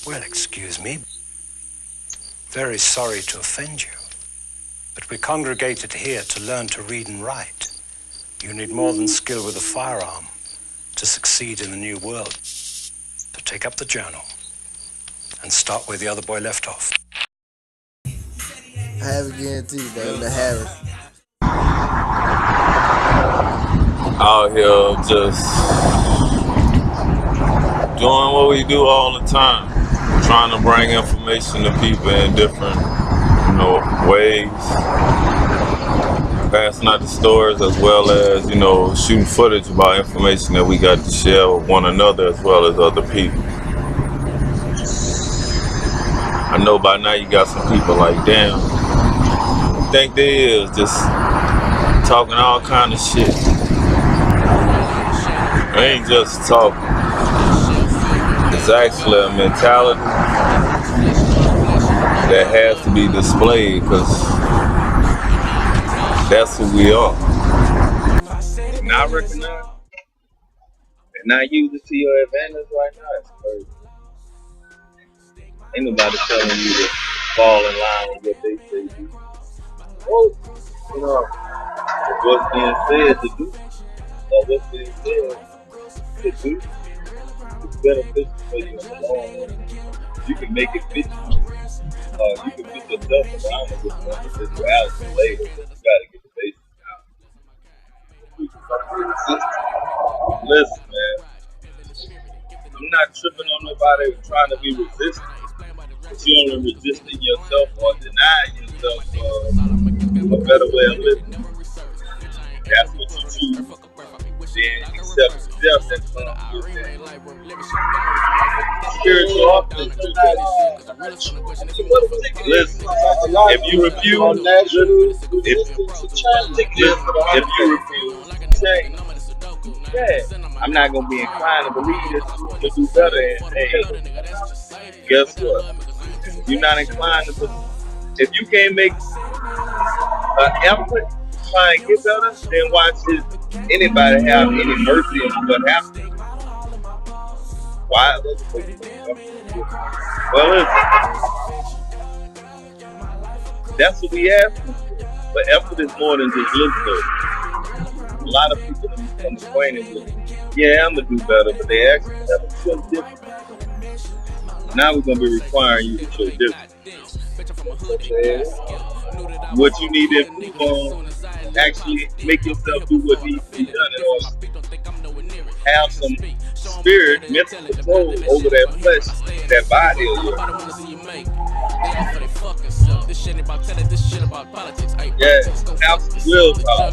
Well, excuse me. Very sorry to offend you, but we congregated here to learn to read and write. You need more than skill with a firearm to succeed in the new world. So take up the journal and start where the other boy left off. I have a guarantee, baby. To have it. Out here just doing what we do all the time, trying to bring information to people in different, ways, passing out the stories as well as, shooting footage about information that we got to share with one another as well as other people. I know by now you got some people like, damn, think they is just talking all kind of shit. It ain't just talking. It's actually a mentality that has to be displayed because that's who we are. Not recognize and not use it to your advantage right now, it's crazy. Ain't nobody telling you to fall in line with what they say do. Well, what's being said to do, or what's being said to do, is beneficial for you in the long run. You can make it fit you. You can fit yourself around it with one individuality later, but you gotta get the basics out. Listen, man. I'm not tripping on nobody trying to be resistant. But you only resisting yourself or denying yourself a better way of living. That's what you choose. Then accept death that comes with that. Spiritual upliftment. Listen, if you refuse, if you refuse to change, I'm not gonna be inclined to believe that you can do better. And hey, guess what? You're not inclined to. If you can't make an effort to try and get better, then why should anybody have any mercy on what happened? Why? Well, that's what we ask for. But effort is more than just lip service. A lot of people have become acquainted with, I'm gonna do better, but they actually have a show different. Now we're gonna be requiring you to show different. What you need to improve on, actually make yourself do what needs to be done in order to have some spirit, mental control over that flesh, that body of yours. Yeah, have some willpower.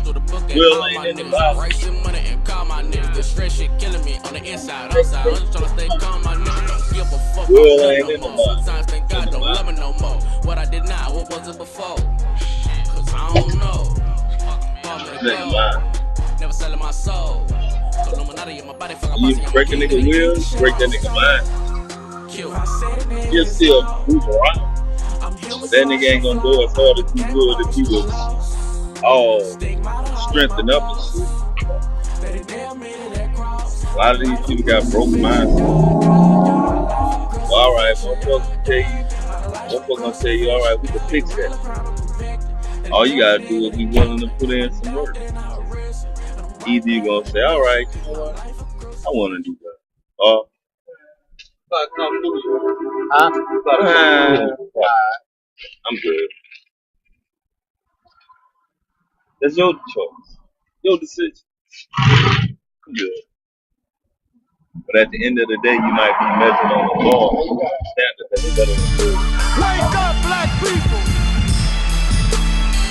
Will ain't in the body. Will ain't in the body. What I did not, what was it before? Cause I don't know. Never selling my soul. You break a nigga will, break that nigga mind. You'll still move around. But that nigga ain't gonna go as hard as he would if he was all strengthened up and shit. A lot of these people got broken minds. Well, alright, motherfuckers gonna tell you, alright, we can fix that. All you gotta do is be willing to put in some work. Either you gonna say, alright, you know what? I wanna do that. Or if I come through you. I'm good. That's your choice. Your decision. I'm good. But at the end of the day, you might be measured on the law standard that's better than good. Wake up, black people!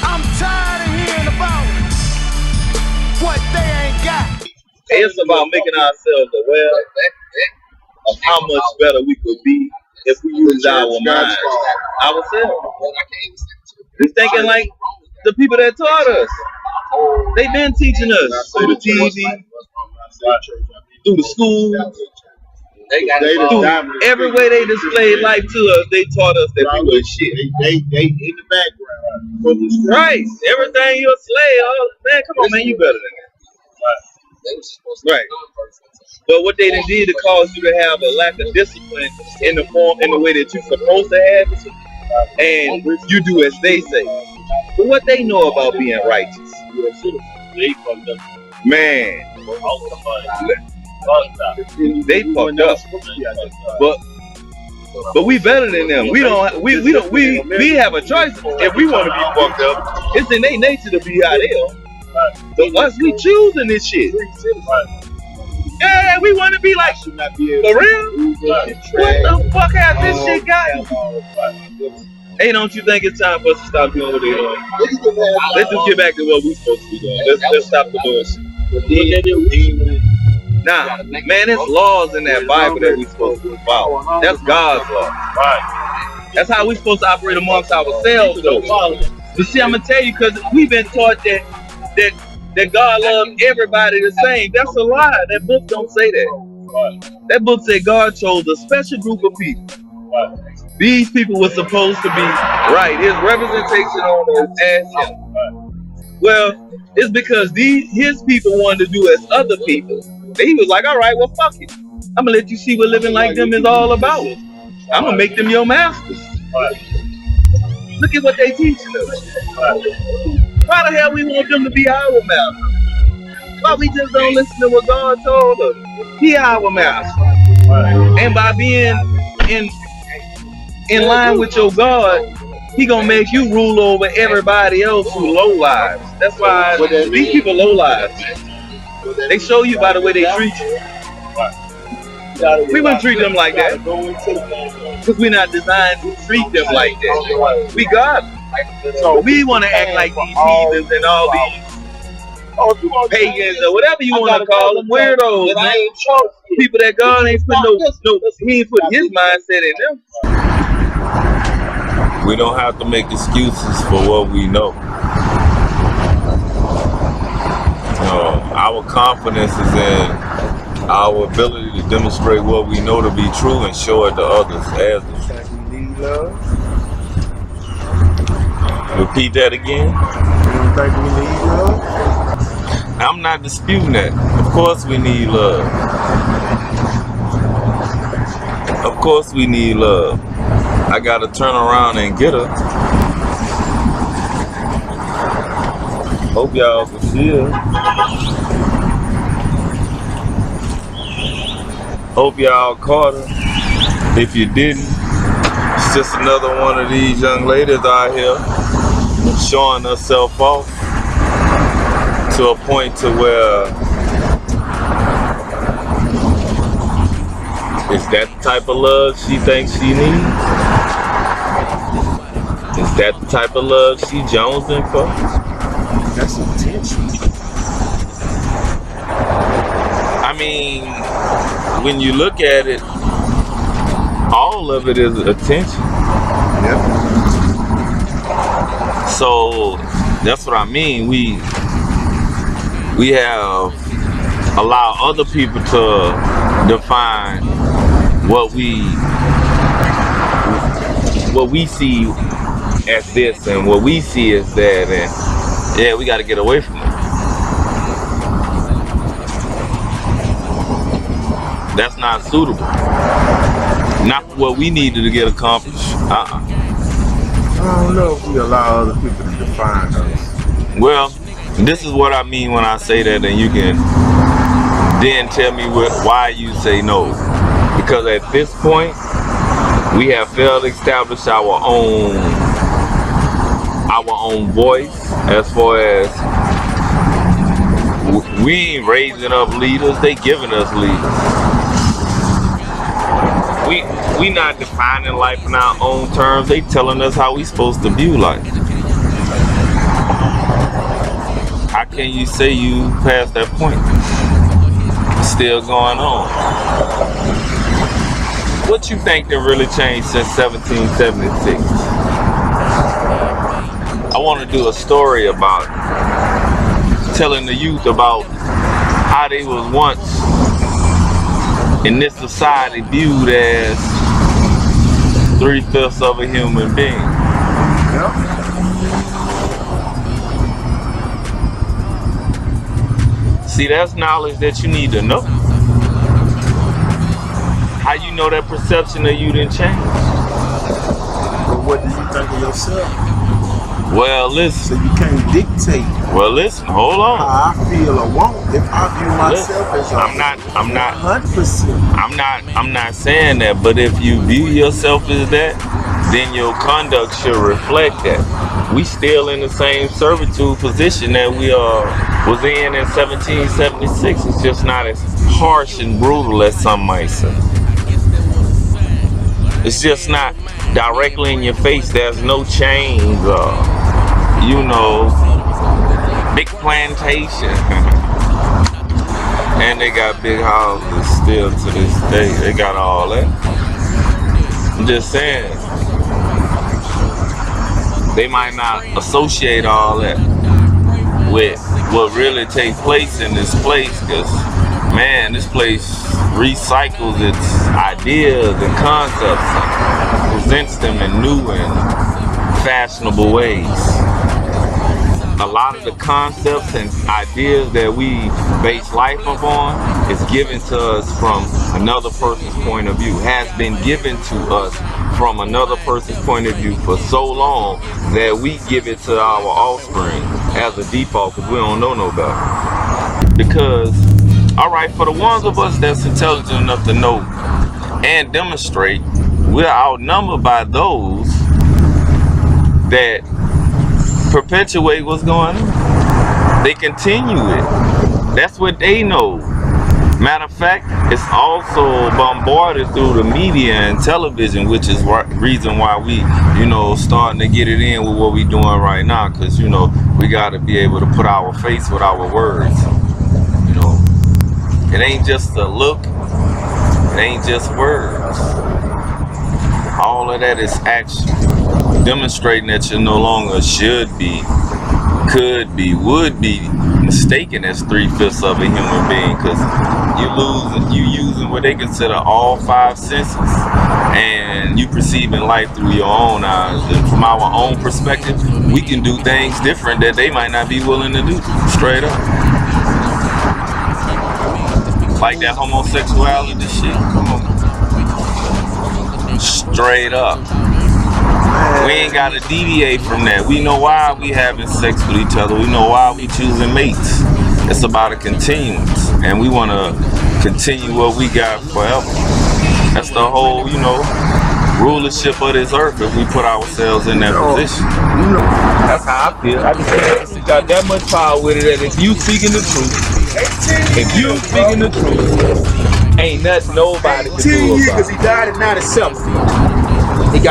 I'm tired of hearing about what they ain't got. It's about making ourselves aware of how much better we could be if we use our minds ourselves. Just thinking like the people that taught us. They've been teaching us through the TV, through the schools, through every way they displayed life to us. They taught us that we were shit. They in the background. Right. Everything you're a slave. Man, come on, man. You better than that. Right. But what they done did to cause you to have a lack of discipline in the way that you're supposed to have it, and you do as they say. But what they know about being righteous, man, they fucked up. But we better than them. We have a choice if we want to be fucked up. It's in their nature to be how they are. So us, we choosing this shit. Yeah, we want to be like, for real? What the fuck has this shit gotten? Hey, don't you think it's time for us to stop doing what they're doing? Let's just get back to what we're supposed to be doing. Let's stop the bullshit. Nah, man, there's laws in that Bible that we're supposed to follow. That's God's law. That's how we're supposed to operate amongst ourselves, though. You see, I'm gonna tell you, because we've been taught that God loves everybody the same. That's a lie. That book don't say that. That book said God chose a special group of people. These people were supposed to be right. His representation on earth as him. Well, it's because his people wanted to do as other people. He was like, all right, well, fuck it. I'm gonna let you see what living like them is all about. I'm gonna make them your masters. Look at what they teaching us. Why the hell we want them to be our masters? Why we just don't listen to what God told us? He our master. And by being in line with your God, he gonna make you rule over everybody else who low lives. That's why these people low lives. They show you by the way they treat you. We wouldn't treat them like that because we're not designed to treat them like that. We God. So we want to act like these heathens and all these pagans or whatever you want to call them, weirdos, man. People that God ain't put he ain't put his mindset in them. We don't have to make excuses for what we know. Our confidence is in our ability to demonstrate what we know to be true and show it to others as the truth. We need love. Repeat that again. You don't think we need love? I'm not disputing that. Of course we need love. Of course we need love. I gotta turn around and get her. Hope y'all can see her. Hope y'all caught her. If you didn't, it's just another one of these young ladies out here showing herself off to a point to where is that the type of love she thinks she needs? Is that the type of love she jonesing for? That's intention. I mean, when you look at it, all of it is attention. Yep. So that's what I mean. We have allowed other people to define what we see as this and what we see as that, and yeah, we got to get away from it. That's not suitable. Not what we needed to get accomplished. I don't know if we allow other people to define us. Well, this is what I mean when I say that, and you can then tell me why you say no. Because at this point, we have failed to establish our own voice as far as we ain't raising up leaders, they giving us leaders. We not defining life in our own terms, they telling us how we supposed to view life. How can you say you past that point? It's still going on. What you think that really changed since 1776? I want to do a story about telling the youth about how they was once in this society viewed as 3/5 of a human being. Yep. See, that's knowledge that you need to know. how you know that perception of you didn't change? But what do you think of yourself? Well, listen. So you can't dictate. Well, listen. Hold on. How I feel or want. If I view myself as I'm not 100%. I'm not saying that, but if you view yourself as that, then your conduct should reflect that. We still in the same servitude position that we was in 1776. It's just not as harsh and brutal as some might say. It's just not directly in your face. There's no chains, big plantation. And they got big houses still to this day. They got all that. I'm just saying, they might not associate all that with what really takes place in this place, because, man, this place recycles its ideas and concepts and presents them in new and fashionable ways. A lot of the concepts and ideas that we base life upon is given to us from another person's point of view, has been given to us from another person's point of view for so long that we give it to our offspring as a default because we don't know no better. Because, alright, for the ones of us that's intelligent enough to know and demonstrate, we're outnumbered by those that perpetuate what's going on. They continue it. That's what they know. Matter of fact, it's also bombarded through the media and television, which is the reason why we, starting to get it in with what we doing right now. Because, we got to be able to put our face with our words. It ain't just a look. It ain't just words. All of that is action. Demonstrating that you no longer should be, could be, would be mistaken as 3/5 of a human being, because you using what they consider all 5 senses, and you perceiving life through your own eyes. And from our own perspective, we can do things different that they might not be willing to do. Straight up, like that homosexuality shit. Come on, straight up. We ain't gotta deviate from that. We know why we having sex with each other. We know why we choosing mates. It's about a continuance, and we want to continue what we got forever. That's the whole, rulership of this earth. If we put ourselves in that position, that's how I feel. I just think it's got that much power with it that if you speaking the truth, ain't nothing nobody can do about it. Because he died at 97.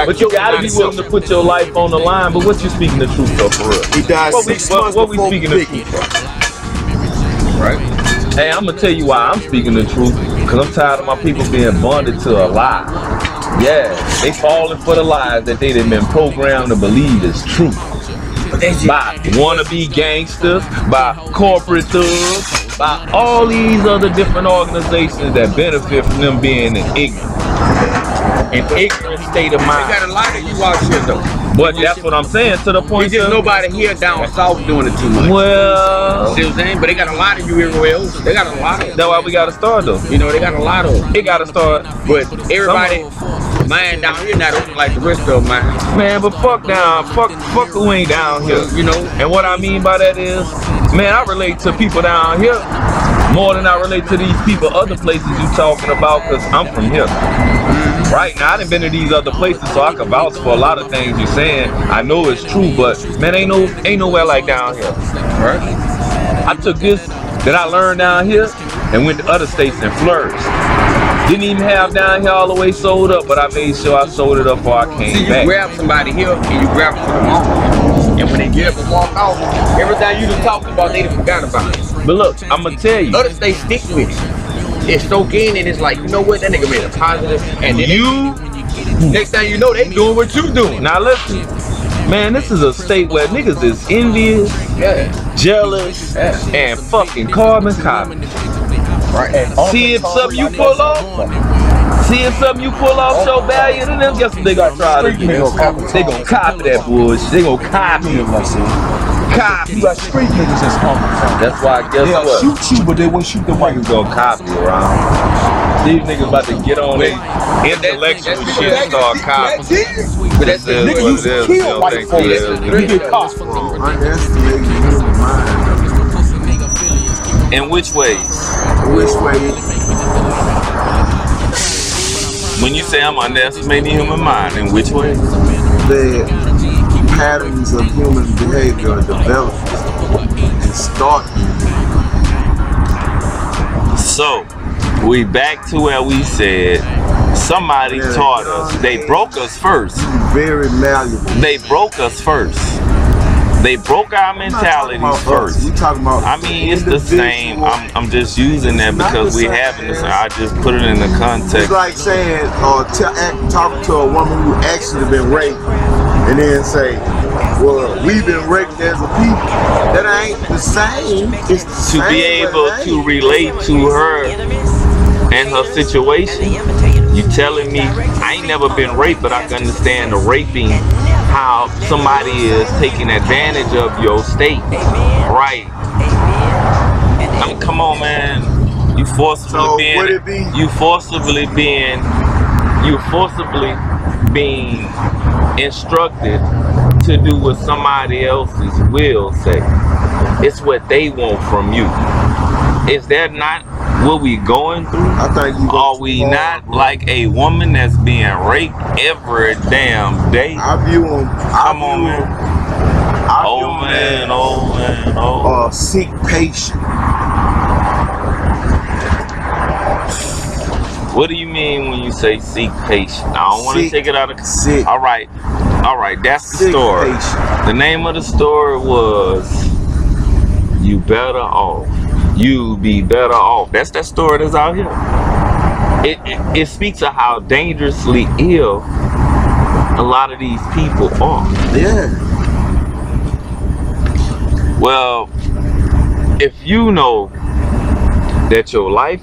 But you gotta be willing to put your life on the line. But what you speaking the truth of, for real? He died 6 months what we before speaking the truth of? Right? Hey, I'm gonna tell you why I'm speaking the truth. Because I'm tired of my people being bonded to a lie. Yeah, they falling for the lies that they done been programmed to believe is true. By wannabe gangsters, by corporate thugs, by all these other different organizations that benefit from them being an ignorant state of mind. They got a lot of you out here though. But that's what I'm saying, to the point There's just nobody here down south doing it too much. Well, see what I'm saying? But they got a lot of you everywhere else. They got a lot of them. That's why we gotta start though. They got a lot of them. It gotta start. But everybody, mine down here not open like the rest of mine. Man, but fuck who ain't down here. And what I mean by that is, man, I relate to people down here more than I relate to these people other places you talking about, because I'm from here. Right now, I done been to these other places, so I can vouch for a lot of things you're saying. I know it's true, but man, ain't nowhere like down here. Right? I took this that I learned down here and went to other states and flourished. Didn't even have down here all the way sold up, but I made sure I sold it up before I came back. You grab somebody here and you grab them to the mall. And when they get up and walk off, everything you done talked about, they done forgot about it. But look, I'm gonna tell you. Other states stick with it. It's soak in and it's like, you know what, that nigga made a positive. And then next thing you know, they doing what you doing. Now listen, man, this is a state where niggas is envious, jealous, and fucking carbon copy. Right. See if something you pull off so value to them, guess what they gonna try to do? They gonna copy that bullshit. They gonna copy it. Copy. You got street niggas that's hungry. That's why, guess They'll what? shoot you, but they won't shoot the white. You gonna copy around. These niggas about to get on their intellectual shit and start copping. But that's the nigga used to kill white folks. He get caught. Bro, underestimating the human mind, though. In which ways? Which way? When you say I'm underestimating the human mind, in which ways? The patterns of human behavior are developed and start. So, we back to where we said somebody taught us. They broke us first. Very malleable. They broke us first. They broke our mentalities first. We talking about I mean, it's the same. I'm just using that because we having this. I just put it in the context. It's like saying, talking to a woman who actually been raped, and then say, "Well, we've been raped as a people." That ain't the same. It's the to be able to relate to her and her situation. You telling me I ain't never been raped, but I can understand the raping, how somebody is taking advantage of your state, right? I mean, come on, man. You forcibly being instructed to do what somebody else's will say. It's what they want from you. Is that not what we going through? I think are we not like a woman that's being raped every damn day? I view them. Come on, man. Oh man. Seek patience. What do you mean when you say seek patience? I don't want to take it out of. All right. That's the story. The name of the story was "You Better Off." You be better off. That's that story that's out here. It speaks of how dangerously ill a lot of these people are. Yeah. Well, if you know that your life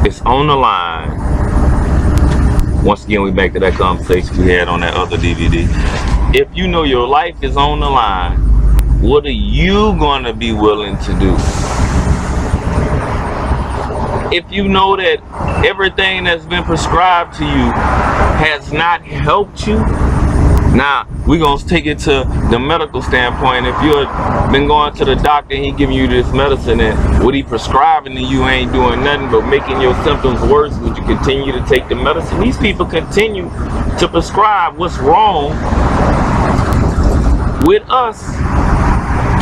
is on the line, once again we back to that conversation we had on that other DVD. If you know your life is on the line, what are you gonna be willing to do? If you know that everything that's been prescribed to you has not helped you, now we're gonna take it to the medical standpoint. If you've been going to the doctor and he giving you this medicine and what he prescribing to you ain't doing nothing but making your symptoms worse, would you continue to take the medicine? These people continue to prescribe what's wrong with us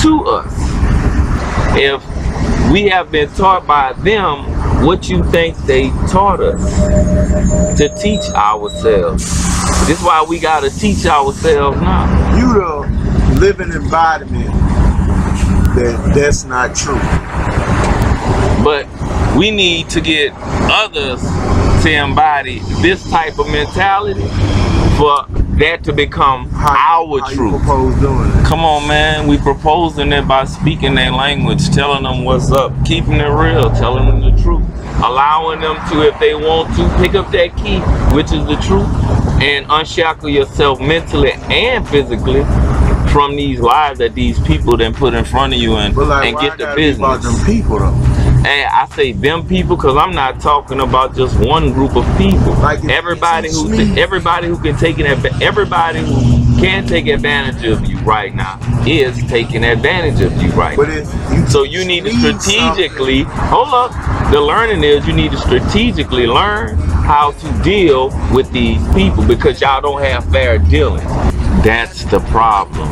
to us. If we have been taught by them, what you think they taught us to teach ourselves? This is why we gotta teach ourselves now. You the living embodiment that's not true. But we need to get others to embody this type of mentality for that to become our truth. You propose doing it? Come on, man. We proposing it by speaking their language, telling them what's up, keeping it real, telling them the truth, allowing them to, if they want to, pick up that key, which is the truth, and unshackle yourself mentally and physically from these lies that these people then put in front of you and get the business. About them people though. And I say them people because I'm not talking about just one group of people. Like everybody who can take everybody who can take advantage of you right now is taking advantage of you right now. So you need to strategically hold up. The learning is you need to strategically learn how to deal with these people because y'all don't have fair dealing. That's the problem.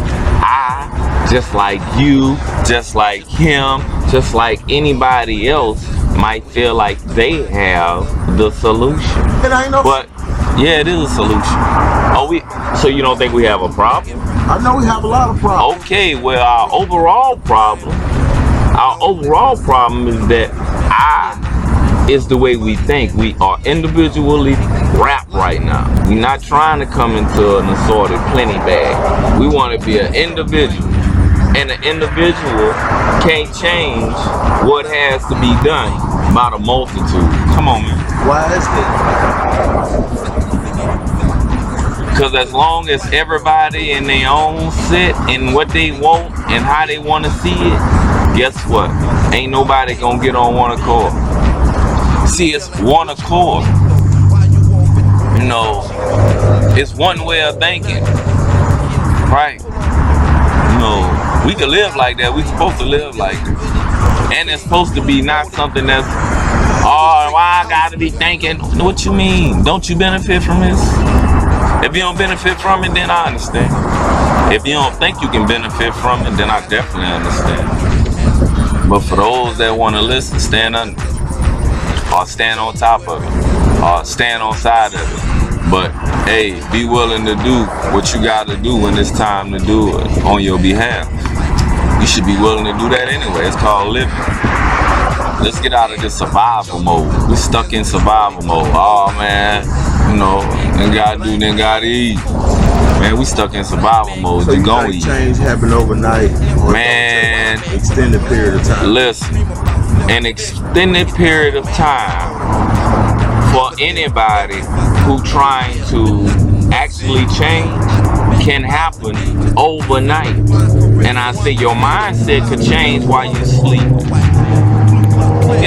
Just like you, just like him, just like anybody else might feel like they have the solution. But yeah, it is a solution. So you don't think we have a problem? I know we have a lot of problems. Okay, well our overall problem is that is the way we think. We are individually wrapped right now. We're not trying to come into an assorted plenty bag. We want to be an individual. And an individual can't change what has to be done by the multitude. Come on, man. Why is that? Because as long as everybody in their own set and what they want and how they want to see it, guess what? Ain't nobody gonna get on one accord. See, it's one accord. You know, it's one way of thinking, right? You know, we can live like that. We're supposed to live like that. And it's supposed to be not something that's, oh, why I gotta be thinking. What you mean? Don't you benefit from this? If you don't benefit from it, then I understand. If you don't think you can benefit from it, then I definitely understand. But for those that want to listen, stand under, or stand on top of it, or stand on side of it. But hey, be willing to do what you gotta do when it's time to do it on your behalf. You should be willing to do that anyway. It's called living. Let's get out of this survival mode. We're stuck in survival mode. Oh man, you know, then gotta do, then gotta eat. Man, we stuck in survival mode. So you think change happen overnight? Man, extended period of time. Listen, an extended period of time for anybody who trying to actually change can happen overnight. And I say your mindset could change while you sleep. You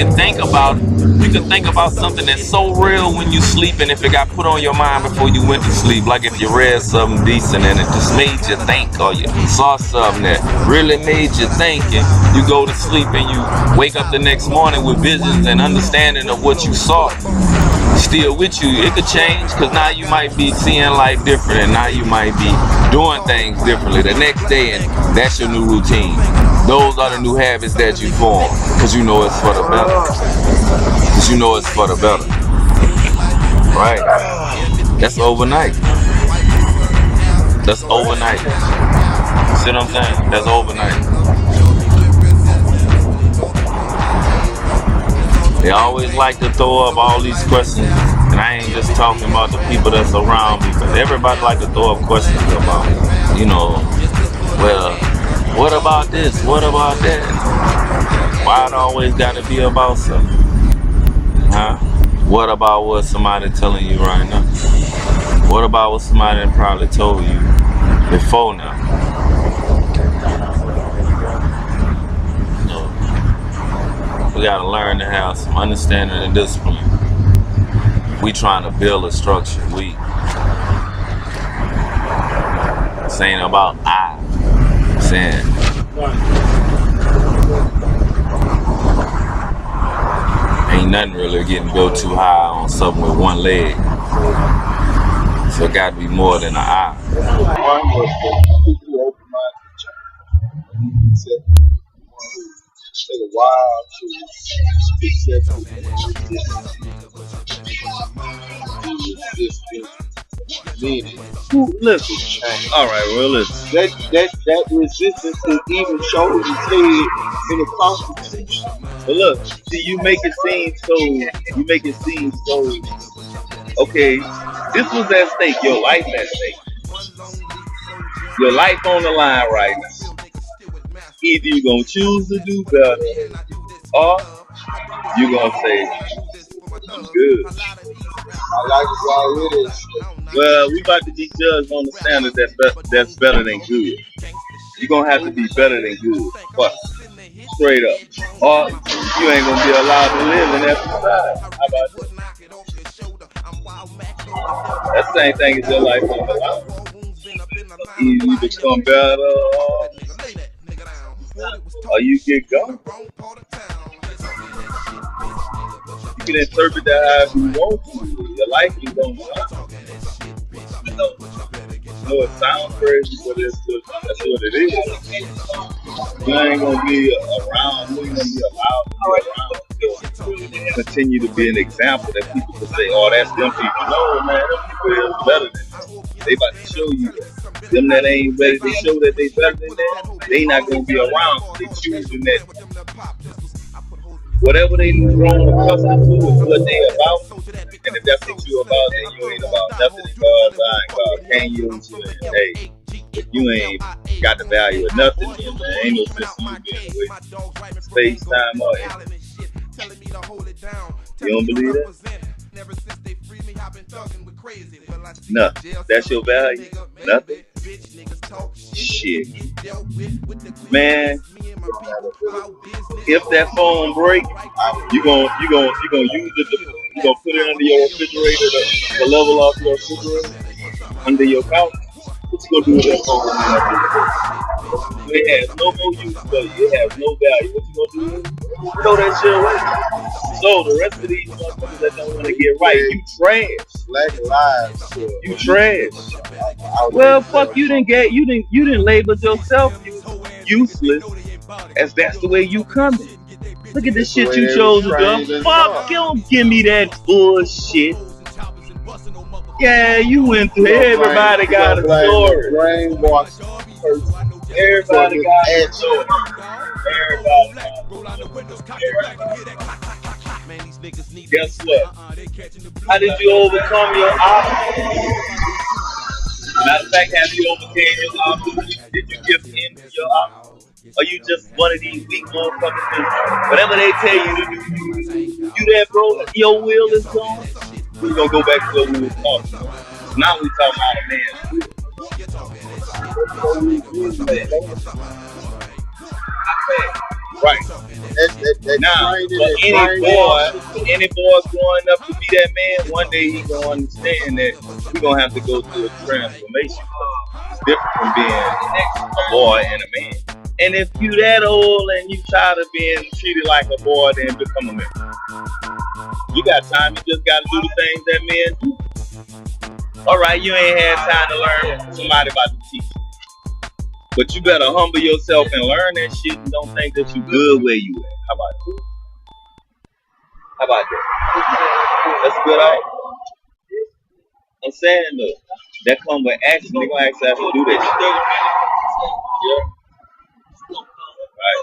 can think about something that's so real when you sleep, and if it got put on your mind before you went to sleep, like if you read something decent and it just made you think, or you saw something that really made you think, and you go to sleep and you wake up the next morning with visions and understanding of what you saw still with you, it could change, because now you might be seeing life different, and now you might be doing things differently the next day, and that's your new routine. Those are the new habits that you form, because you know it's for the better. Because you know it's for the better. Right? That's overnight. That's overnight. See what I'm saying? That's overnight. They always like to throw up all these questions, and I ain't just talking about the people that's around me, because everybody like to throw up questions about, you know, well, what about this? What about that? Why it always gotta be about something? Huh? What about what somebody telling you right now? What about what somebody probably told you before now? We gotta learn to have some understanding and discipline. We trying to build a structure. This ain't about I. Saying ain't nothing really getting go too high on something with one leg. So it gotta be more than an I. One was the people who open-minded change. Said take a while to accept meaning. Listen, all right, well, listen. That resistance is even shown in the Constitution. But look, see, you make it seem so. Okay, this was at stake. Your life at stake. Your life on the line right now. Either you're gonna choose to do better, or you're gonna say, I'm good. My life is already. Well, we about to be judged on the standard that's better than good. You're gonna have to be better than good. What? Straight up. Or you ain't gonna be allowed to live in that society. How about that? That's the same thing as your life on the line. You become better, or you get gone. You can interpret that however you want to. Your life is on the line. You know, it sounds crazy, but that's what it is. You ain't gonna be around. You ain't gonna be allowed to be around. Continue to be an example that people can say, "Oh, that's them people." No, man, them people is better than that. They about to show you that. Them that ain't ready to show that they better than that, they not gonna be around. So they choosing that. Whatever they do wrong or cuss out to is what they about. And if that's what you about, then you ain't about nothing in God's eye. And God can't use you. And hey, if you ain't got the value of nothing, then there ain't no sense in you being away from space, time, or anything. You don't believe that? Nothing. That's your value? Nothing? Shit. Man, if that phone break, you gonna use it you gonna put it under your refrigerator to level off your refrigerator under your couch. What you gonna do with that phone? It has no more use for you. It has no value. What you gonna do with it? Throw that shit away. So the rest of these motherfuckers that don't want to get right, you trash. Black lives. You trash. Well, fuck, you didn't label yourself useless, as that's the way you coming. Look at the shit you chose to do. Fuck, don't give me that bullshit. Yeah, you went through. Everybody got a story. Brainwashed person. Everybody got a story. Everybody got Guess what? How did you overcome your obstacles? Matter of fact, have you overcame your obstacles? Did you give in to your obstacles? Or you just one of these weak motherfuckers? Whatever they tell you to do, you that bro, your will is gone. We're gonna go back to what we was talking about. Now we talking about a man's will. Right. Now, for any boy growing up to be that man, one day he gonna understand that we gonna have to go through a transformation. It's different from being a boy and a man. And if you that old and you tired of being treated like a boy, then become a man. You got time. You just gotta do the things that men do. All right, you ain't had time to learn from somebody about to teach you. But you better humble yourself and learn that shit and don't think that you good where you at. How about that? How about that? That's good, all right? I'm saying, look, that come with action. They're going to ask us to do that shit. Yeah. Right.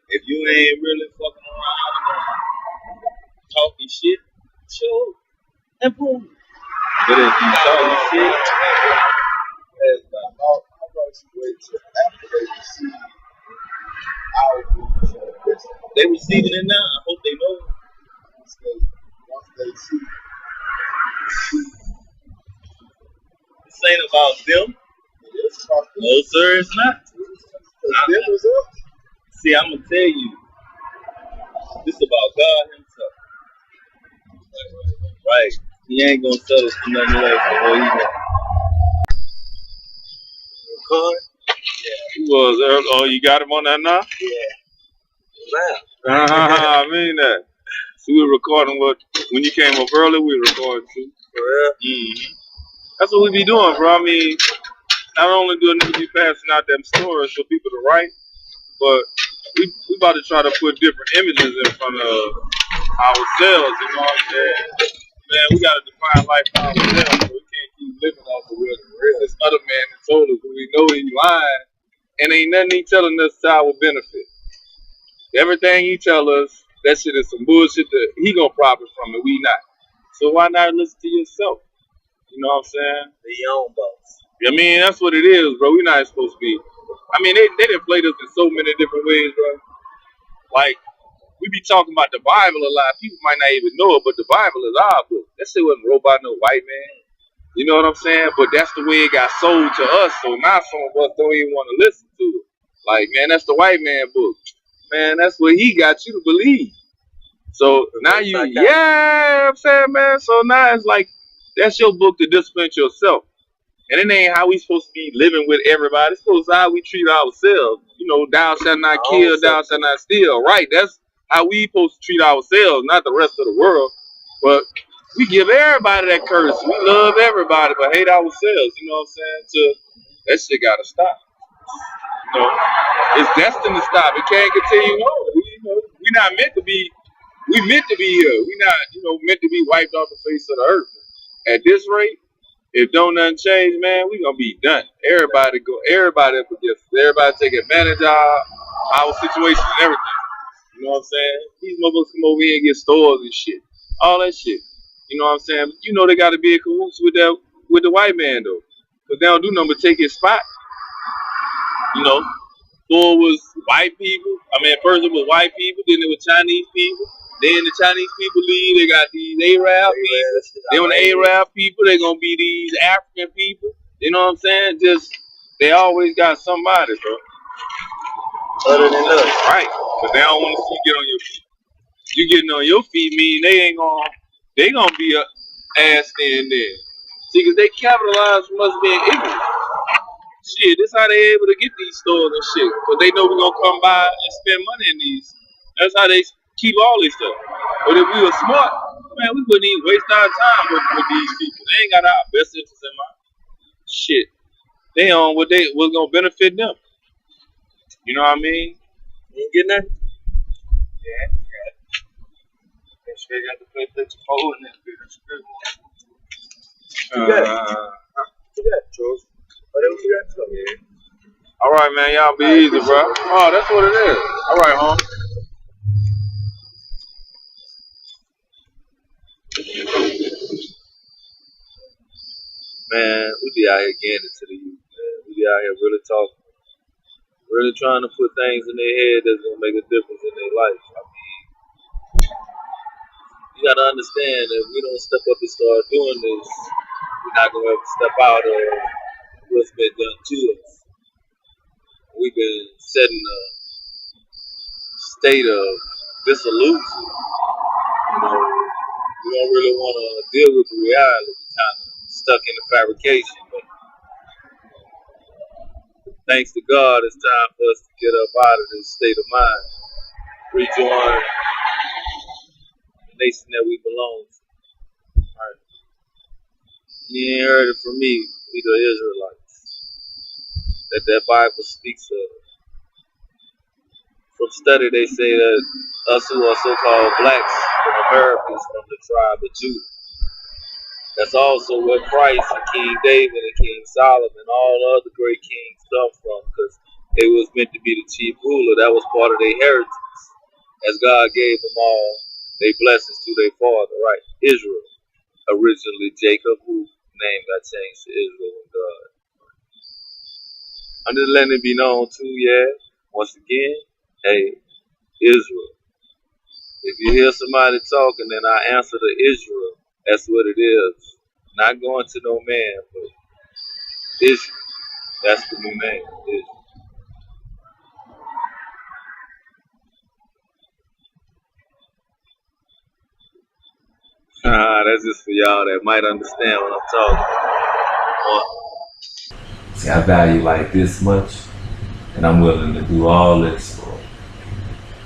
If you ain't really fucking around talking shit, sure, improve. But if you talking shit, wait till after they receive our they receiving it now. I hope they know. Once they see. This ain't about them. No, sir, it's not. See, I'm gonna tell you, this is about God Himself. Right? He ain't gonna settle for nothing less than what He knows. He was early. Oh, you got him on that now? Yeah. I mean that. So we were recording when you came up early, we were recording too. Mm-hmm. That's what we be doing, bro. I mean, not only do we be passing out them stories for people to write, but we about to try to put different images in front of ourselves, you know what I'm saying? Man, we got to define life for ourselves, so we can't keep living off the real. This other man that told us we know he's lying, and ain't nothing he telling us to our benefit. Everything he tell us, that shit is some bullshit that he gonna profit from it, we not. So why not listen to yourself? You know what I'm saying? The young boss. I mean, that's what it is, bro. We not supposed to be. I mean, they done played us in so many different ways, bro. Like, we be talking about the Bible a lot. People might not even know it, but the Bible is our book. That shit wasn't wrote by no white man. You know what I'm saying? But that's the way it got sold to us. So now some of us don't even want to listen to it. Like, man, that's the white man book. Man, that's what he got you to believe. So now you, yeah, I'm saying, man. So now it's like, that's your book to discipline yourself. And it ain't how we supposed to be living with everybody. It's supposed to how we treat ourselves. You know, thou shalt not kill, thou shalt not steal. Right, that's how we supposed to treat ourselves, not the rest of the world. But we give everybody that curse. We love everybody, but hate ourselves. You know what I'm saying? So that shit gotta stop. You know, it's destined to stop. It can't continue on. We not meant to be. We meant to be here. We not, meant to be wiped off the face of the earth. At this rate, if don't nothing change, man, we gonna be done. Everybody up against us. Everybody take advantage of our situation and everything. You know what I'm saying? These motherfuckers come over here and get stores and shit. All that shit. You know what I'm saying? But they gotta be in cahoots with the white man though. Cause they don't do nothing but take his spot. Before it was white people. I mean, first it was white people, then it was Chinese people. Then the Chinese people leave, they got these Arab people. Then when the Arab people, they're gonna be these African people. You know what I'm saying? Just they always got somebody, bro. Other than us, right? But they don't want to see you get on your feet. You getting on your feet mean they gonna be a ass in there. See, cause they capitalize from us being ignorant. Shit, this how they able to get these stores and shit. Cause they know we gonna come by and spend money in these. That's how they keep all this stuff. But if we were smart, man, we wouldn't even waste our time with these people. They ain't got our best interests in mind. Shit. They on what's gonna benefit them. You know what I mean? You ain't getting that? Yeah. Make sure you got the PlayStation 4 in that bitch. You got George. Whatever you got to yeah. All right, man. Y'all be easy, bro. Oh, that's what it is. All right, home. Man, we be out here getting it to the youth, man. We be out here really talking, really trying to put things in their head that's gonna make a difference in their life. I mean, you gotta understand that if we don't step up and start doing this, we're not gonna ever step out of what's been done to us. We've been set in a state of disillusion. You know, we don't really want to deal with the reality. We're kind of stuck in the fabrication. But thanks to God, it's time for us to get up out of this state of mind, rejoin the nation that we belong to. All right. You ain't heard it from me, we the Israelites, that Bible speaks of. From study, they say that us who are so-called blacks from America is from the tribe of Judah. That's also where Christ and King David and King Solomon and all the other great kings come from, because they was meant to be the chief ruler. That was part of their heritage, as God gave them all their blessings to their father, right? Israel, originally Jacob, whose name got changed to Israel and God. I'm just letting it be known too, yeah. Once again, hey, Israel. If you hear somebody talking, then I answer to Israel. That's what it is. Not going to no man, but Israel. That's the new name. Israel. That's just for y'all that might understand what I'm talking about. See, I value like this much, and I'm willing to do all this for it.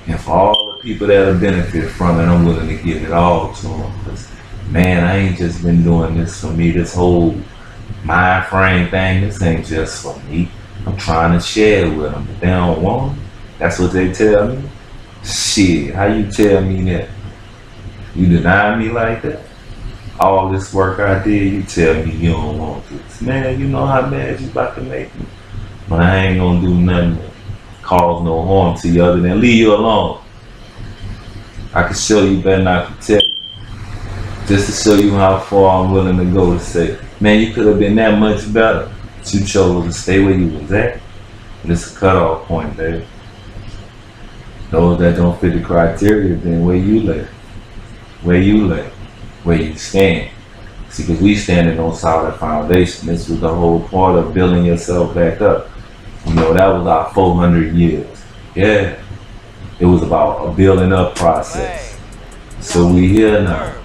And for all the people that'll benefit from it, I'm willing to give it all to them. Because, man, I ain't just been doing this for me. This whole mind frame thing, this ain't just for me. I'm trying to share it with them, but they don't want it. That's what they tell me. Shit, how you tell me that? You deny me like that? All this work I did, you tell me you don't want this. Man, you know how mad you about to make me. But I ain't gonna do nothing to cause no harm to you other than leave you alone. I can show you better than I can tell you. Just to show you how far I'm willing to go to say, man, you could have been that much better. But you chose to stay where you was at. And it's a cutoff point, baby. Those that don't fit the criteria, then where you lay? Where you lay? Where you stand? See, because we standing on solid foundation. This was the whole part of building yourself back up. You know, that was our 400 years. Yeah. It was about a building up process. So we here now.